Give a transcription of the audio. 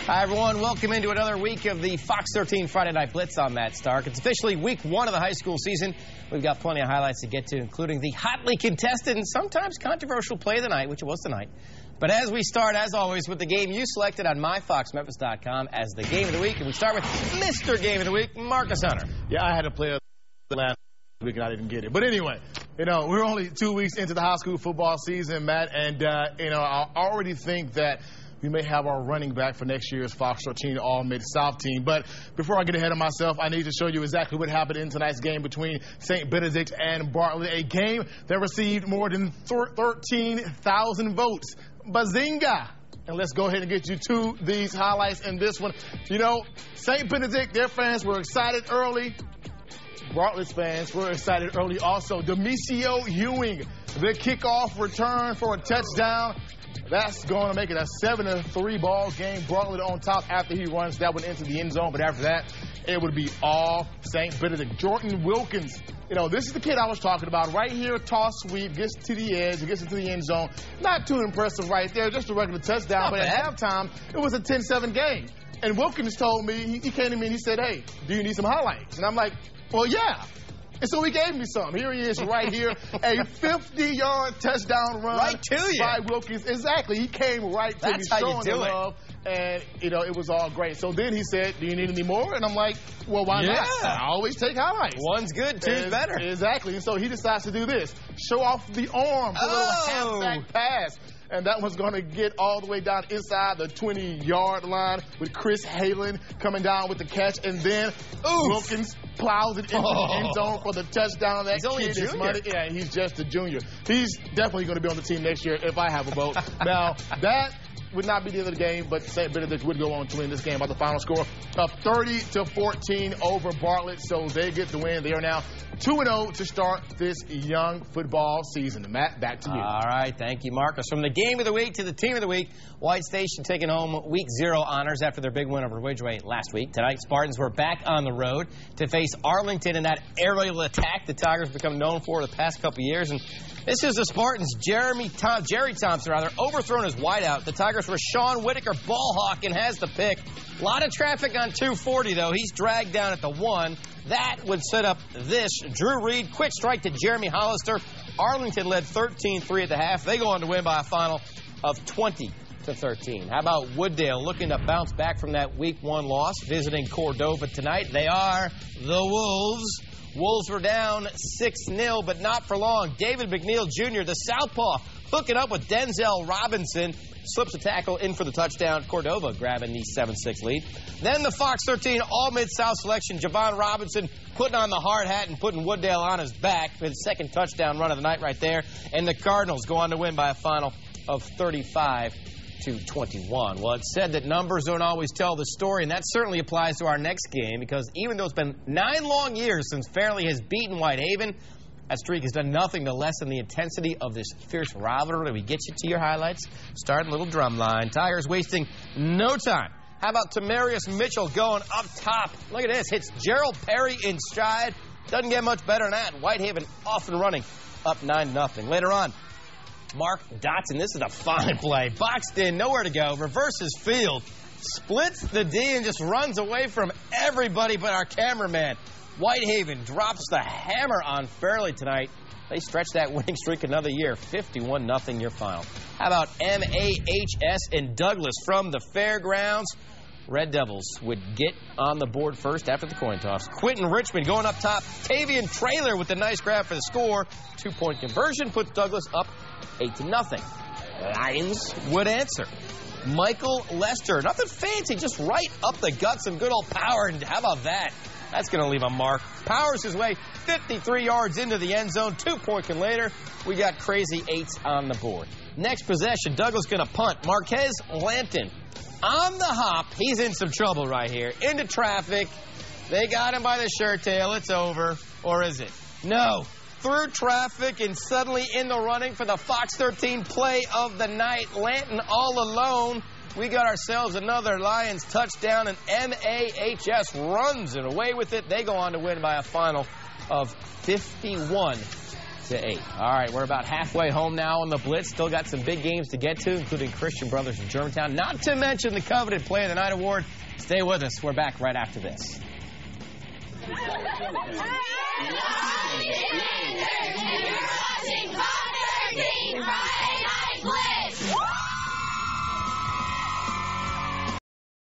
Hi, everyone. Welcome into another week of the Fox 13 Friday Night Blitz. I'm Matt Stark. It's officially week one of the high school season. We've got plenty of highlights to get to, including the hotly contested and sometimes controversial play of the night, which it was tonight. But as we start, as always, with the game you selected on MyFoxMemphis.com as the game of the week. And we start with Mr. Game of the Week, Marcus Hunter. Yeah, I had a player last week and I didn't get it. But anyway, we're only 2 weeks into the high school football season, Matt. And, I already think that we may have our running back for next year's Fox 13 All-Mid-South team. But before I get ahead of myself, I need to show you exactly what happened in tonight's game between St. Benedict and Bartlett, a game that received more than 13,000 votes. Bazinga! And let's go ahead and get you to these highlights in this one. St. Benedict, their fans were excited early. Bartlett's fans were excited early also. Demisio Ewing, the kickoff return for a touchdown. That's going to make it a 7-3 ball game. Bartlett on top after he runs that one into the end zone. But after that, it would be all St. Benedict. Jordan Wilkins, this is the kid I was talking about. Right here, toss sweep, gets to the edge, gets into the end zone. Not too impressive right there, just a regular touchdown. But at halftime, it was a 10-7 game. And Wilkins told me, he came to me and he said, "Hey, do you need some highlights?" And I'm like, well, yeah. And so he gave me some. Here he is right here, a 50-yard touchdown run right to you. by Wilkins. Exactly. He came right to me, showing the love. And, it was all great. So then he said, "Do you need any more?" And I'm like, well, why not? I always take highlights. One's good, two's better. Exactly. And so he decides to do this. Show off the arm, a little halfback pass. And that one's going to get all the way down inside the 20-yard line with Chris Halen coming down with the catch. And then Wilkins plows it into the end zone for the touchdown. That he's only a junior. Yeah, he's just a junior. He's definitely going to be on the team next year if I have a vote. Now, that would not be the end of the game, but St. Benedict would go on to win this game by the final score of 30-14 over Bartlett. So they get the win. They are now 2-0 to start this young football season. Matt, back to you. All right, thank you, Marcus. From the game of the week to the team of the week, White Station taking home week 0 honors after their big win over Ridgeway last week. Tonight, Spartans were back on the road to face Arlington in that aerial attack the Tigers become known for the past couple years. And this is the Spartans. Jerry Thompson, overthrown his wideout. The Tigers were Sean Whitaker ball hawk and has the pick. A lot of traffic on 240, though. He's dragged down at the 1. That would set up this. Drew Reed, quick strike to Jeremy Hollister. Arlington led 13-3 at the half. They go on to win by a final of 20-13. How about Wooddale looking to bounce back from that week 1 loss, visiting Cordova tonight? They are the Wolves. Wolves were down 6-0, but not for long. David McNeil Jr., the southpaw, hooking up with Denzel Robinson. Slips a tackle in for the touchdown. Cordova grabbing the 7-6 lead. Then the Fox 13 All-Mid-South selection. Javon Robinson putting on the hard hat and putting Wooddale on his back for his second touchdown run of the night right there. And the Cardinals go on to win by a final of 35-21. Well, it's said that numbers don't always tell the story, and that certainly applies to our next game, because even though it's been 9 long years since Fairleigh has beaten Whitehaven, that streak has done nothing to lessen the intensity of this fierce rivalry. We get you to your highlights. Starting little drum line. Tigers wasting no time. How about Tamarius Mitchell going up top? Look at this. Hits Gerald Perry in stride. Doesn't get much better than that. Whitehaven off and running, up 9-0. Later on, Mark Dotson. This is a fine play. Boxed in, nowhere to go. Reverses field. Splits the D and just runs away from everybody but our cameraman. Whitehaven drops the hammer on Fairleigh tonight. They stretch that winning streak another year. 51-0 your final. How about MAHS and Douglas from the fairgrounds? Red Devils would get on the board first after the coin toss. Quentin Richmond going up top. Tavian Traylor with a nice grab for the score. 2-point conversion puts Douglas up 8-0. Lions would answer. Michael Lester. Nothing fancy, just right up the gut. Some good old power. And how about that? That's going to leave a mark. Powers his way 53 yards into the end zone. 2-point later, we got crazy 8s on the board. Next possession, Douglas going to punt. Marquez Lanton on the hop. He's in some trouble right here. Into traffic. They got him by the shirt tail. It's over. Or is it? No. Through traffic and suddenly in the running for the Fox 13 play of the night. Lanton all alone. We got ourselves another Lions touchdown, and MAHS runs it away with it. They go on to win by a final of 51 8. All right, we're about halfway home now on the Blitz. Still got some big games to get to, including Christian Brothers in Germantown. Not to mention the coveted Player of the Night award. Stay with us. We're back right after this. You're watching